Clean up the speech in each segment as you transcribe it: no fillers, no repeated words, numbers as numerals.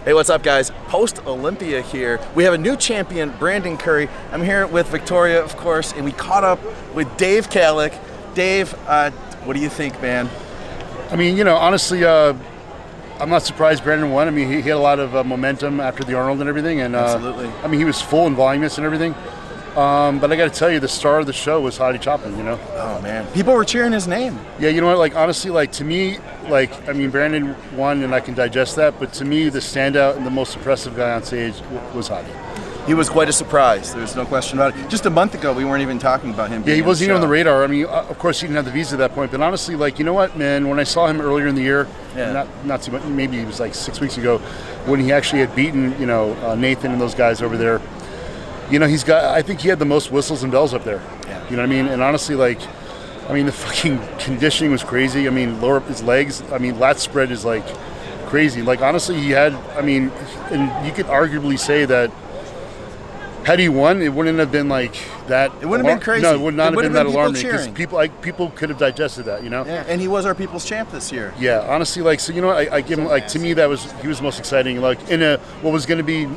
Hey, what's up, guys? Post Olympia here. We have a new champion, Brandon Curry. I'm here with Victoria, of course, and we caught up with Dave Kalick. Dave, what do you think, man? I mean, honestly, I'm not surprised Brandon won. I mean, he had a lot of momentum after the Arnold and everything, and absolutely. I mean, he was full and voluminous and everything. But I got to tell you, the star of the show was Hadi Choopan. Oh man, people were cheering his name. Yeah, you know what? Like honestly, like to me, I mean, Brandon won, and I can digest that. But to me, the standout and the most impressive guy on stage was Hadi. He was quite a surprise. There's no question about it. Just a month ago, we weren't even talking about him. Yeah, he wasn't even on the radar. I mean, of course, he didn't have the visa at that point. But honestly, you know what, man? When I saw him earlier in the year, not too much, maybe it was like 6 weeks ago, when he actually had beaten, Nathan and those guys over there. I think he had the most whistles and bells up there. Yeah. You know what I mean? And honestly, the fucking conditioning was crazy. I mean, lower up his legs. I mean, lat spread is crazy. Honestly, he had, and you could arguably say that had he won, it wouldn't have been that. It wouldn't have been crazy. No, it would not have been that alarming because people could have digested that, Yeah, and he was our people's champ this year. Yeah, honestly, I give him to me he was the most exciting. In what was going to be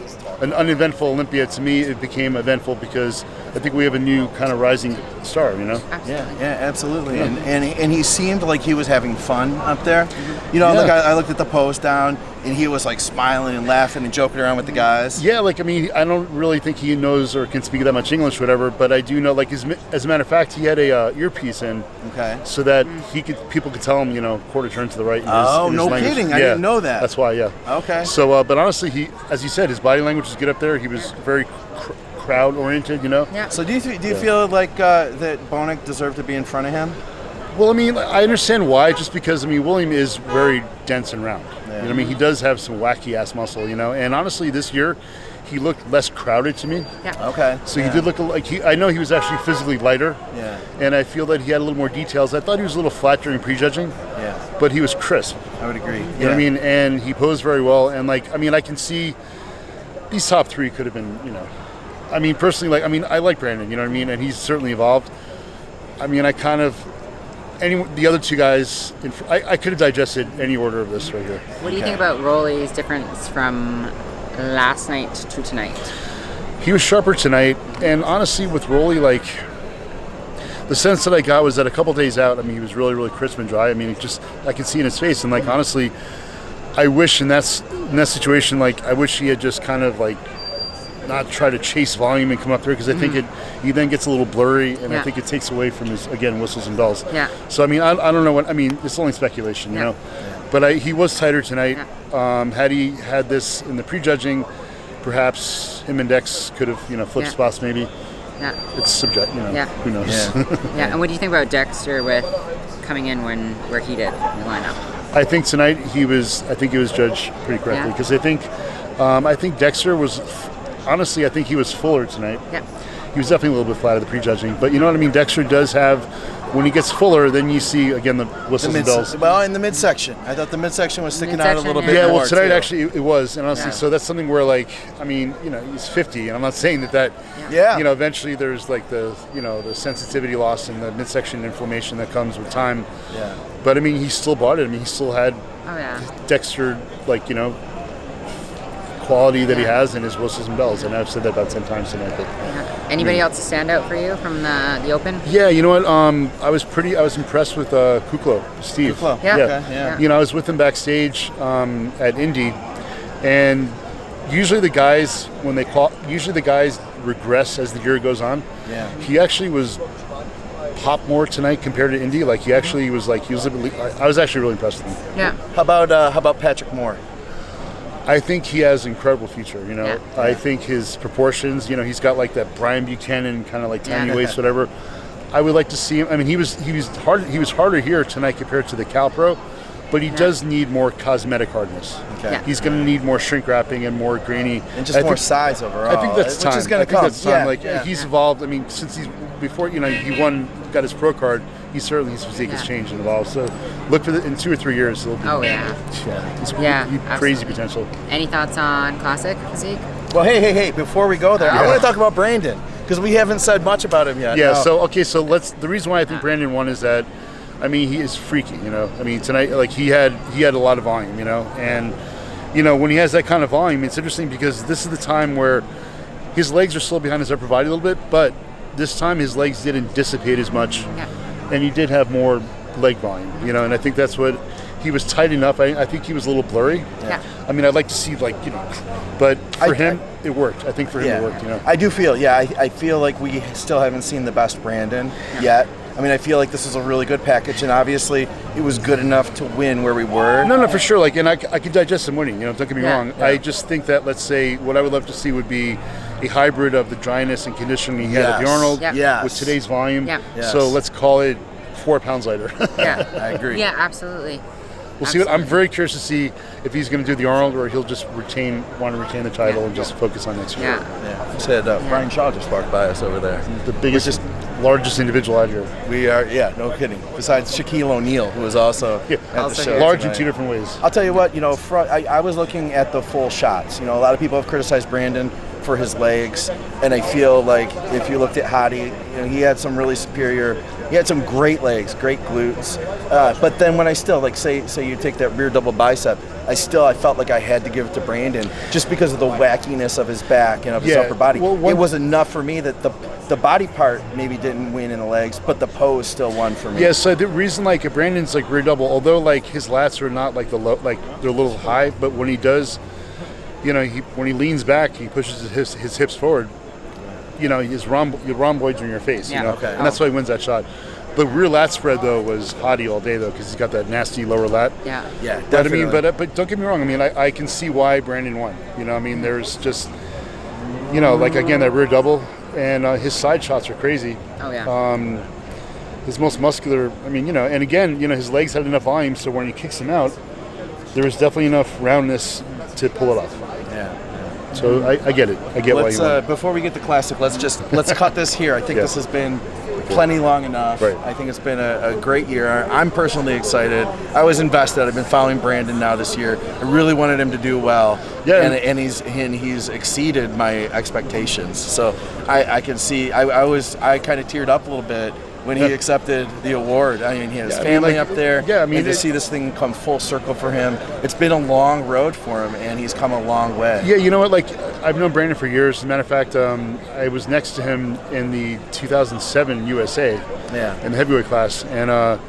an uneventful Olympia, to me it became eventful because I think we have a new kind of rising star. Absolutely. Yeah, absolutely. Yeah. And he seemed like he was having fun up there. I looked at the post down, and he was smiling and laughing and joking around with the guys. Yeah, I don't really think he knows or can speak that much English, or whatever. But I do know, as a matter of fact, he had a earpiece in, so that people could tell him, quarter turn to the right. In his language. Kidding! Yeah, I didn't know that. That's why, yeah. Okay. So, but honestly, as you said, his body language was good up there. He was very crowd oriented, Yeah. So do you feel like that Bonac deserved to be in front of him? Well, I understand why. Just because William is very dense and round. Yeah. He does have some wacky ass muscle. And honestly, this year he looked less crowded to me. Yeah. Okay. So he did look like I know he was actually physically lighter. Yeah. And I feel that he had a little more details. I thought he was a little flat during prejudging. Yeah. But he was crisp. I would agree. You know what I mean? And he posed very well. And I can see these top three could have been. Personally, I like Brandon. You know what I mean? And he's certainly evolved. The other two guys, I could have digested any order of this right here. What do you think about Roelly's difference from last night to tonight? He was sharper tonight, and honestly, with Roelly, the sense that I got was that a couple days out, he was really, really crisp and dry. I could see in his face, and honestly, I wish in that situation, I wish he had just kind of not try to chase volume and come up there, because I think he then gets a little blurry, and I think it takes away from his, again, whistles and bells. Yeah. So I don't know what it's only speculation, you know. But he was tighter tonight. Yeah. Had he had this in the prejudging, perhaps him and Dex could have flipped spots maybe. Yeah. It's subject, who knows. Yeah. And what do you think about Dexter with coming in where he did in the lineup? I think tonight he was judged pretty correctly, because I think Dexter was. Honestly, I think he was fuller tonight. Yeah. He was definitely a little bit flat at the prejudging. But you know what I mean? Dexter does have, when he gets fuller, then you see, again, the whistles and bells. Well, in the midsection. I thought the midsection was sticking out a little bit more. Yeah, well, tonight actually it was. And honestly, so that's something where, he's 50. And I'm not saying that eventually there's, the sensitivity loss and the midsection inflammation that comes with time. Yeah. But, he still bought it. He still had Dexter, quality that he has in his whistles and bells, and I've said that about 10 times tonight. But, anybody else to stand out for you from the Open? Yeah, you know what? I was impressed with Kuklo, Steve. Kuklo. Yeah. Okay. Yeah. I was with him backstage at Indy, and usually the guys regress as the year goes on. Yeah. He actually was pop more tonight compared to Indy. He actually was I was actually really impressed with him. Yeah. How about Patrick Moore? I think he has an incredible future. I think his proportions. He's got that Brian Buchanan kind of tiny waist, whatever. I would like to see him. He was harder here tonight compared to the Cal Pro, but he does need more cosmetic hardness. Okay. Yeah. He's going to need more shrink wrapping and more grainy, and just more size overall. I think that's time. Which is going to come. That's time. He's evolved. since he got his pro card. His physique has changed and evolved. So look for in 2 or 3 years. He's crazy potential. Any thoughts on classic physique? Well, hey! Before we go there, I want to talk about Brandon, because we haven't said much about him yet. Yeah. So the reason why I think Brandon won is that I mean, he is freaky, you know. I mean, tonight, like, he had a lot of volume, you know. And, you know, when he has that kind of volume, it's interesting because this is the time where his legs are still behind his upper body a little bit, but this time his legs didn't dissipate as much. Yeah. And he did have more leg volume, you know. And I think that's what he was tight enough. I think he was a little blurry. Yeah. I mean, I'd like to see, like, you know, but for him, it worked. I think for him, it worked, you know. I do feel, I feel like we still haven't seen the best Brandon yet. I mean, I feel like this is a really good package, and obviously it was good enough to win where we were. No, for sure. Like, and I could digest him winning, you know, don't get me wrong. Yeah. I just think that, let's say, what I would love to see would be a hybrid of the dryness and conditioning he had at the Arnold with today's volume. Yeah. Yes. So let's call it 4 pounds lighter. Yeah, I agree. Yeah, absolutely. We'll see. I'm very curious to see if he's going to do the Arnold or he'll just want to retain the title and just focus on next year. Yeah. Said Brian Shaw just walked by us over there. The biggest, largest individual out here. We are, no kidding. Besides Shaquille O'Neal, who was also at the show. Large in 2 different ways. I'll tell you what, you know, I was looking at the full shots. You know, a lot of people have criticized Brandon for his legs, and I feel like if you looked at Hadi, you know, he had some really superior. He had some great legs, great glutes, but then when I still, like, say you take that rear double bicep, I felt like I had to give it to Brandon just because of the wackiness of his back and of his upper body. Well, it was enough for me that the body part maybe didn't win in the legs, but the pose still won for me. Yeah, so the reason, like, Brandon's, like, rear double, although, like, his lats are not, like, they're a little high, but when he does, you know, when he leans back, he pushes his hips forward. You know, your rhomboids are in your face. You know, and that's why he wins that shot. The rear lat spread though was Hadi all day though, because he's got that nasty lower lat. Yeah, definitely. But I mean, but don't get me wrong. I mean, I can see why Brandon won. You know, I mean, there's just, you know, like, again, that rear double, and his side shots are crazy. Oh yeah. His most muscular. I mean, you know, and again, you know, his legs had enough volume, so when he kicks them out, there was definitely enough roundness to pull it off. Yeah. So I get it. I get why you won. Before we get to classic, let's cut this here. I think this has been plenty long enough. Right. I think it's been a great year. I'm personally excited. I was invested. I've been following Brandon now this year. I really wanted him to do well. Yeah. And he's exceeded my expectations. So I can see. I kind of teared up a little bit when he accepted the award. I mean, he has family up there. Yeah, I mean, and to see this thing come full circle for him, it's been a long road for him, and he's come a long way. Yeah, you know what? Like, I've known Brandon for years. As a matter of fact, I was next to him in the 2007 USA in the heavyweight class, and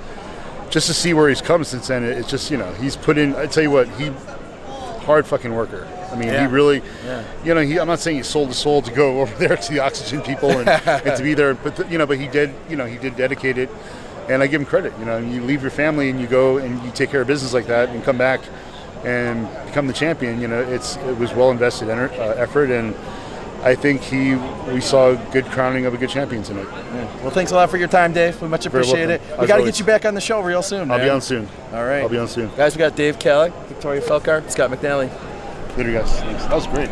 just to see where he's come since then, it's just, you know, he's put in. I tell you what, hard fucking worker. I mean, he really, you know, I'm not saying he sold his soul to go over there to the oxygen people and to be there, but but he did dedicate it, and I give him credit. You know, you leave your family and you go and you take care of business like that and come back and become the champion. You know, it was well invested effort, and I think we saw a good crowning of a good champion tonight. Yeah. Well, thanks a lot for your time, Dave. We much appreciate it. We got to get you back on the show real soon, man. I'll be on soon. All right. I'll be on soon. Guys, we got Dave Kalick, Victoria Felkar, Scott McNally. Later, guys. Thanks. That was great.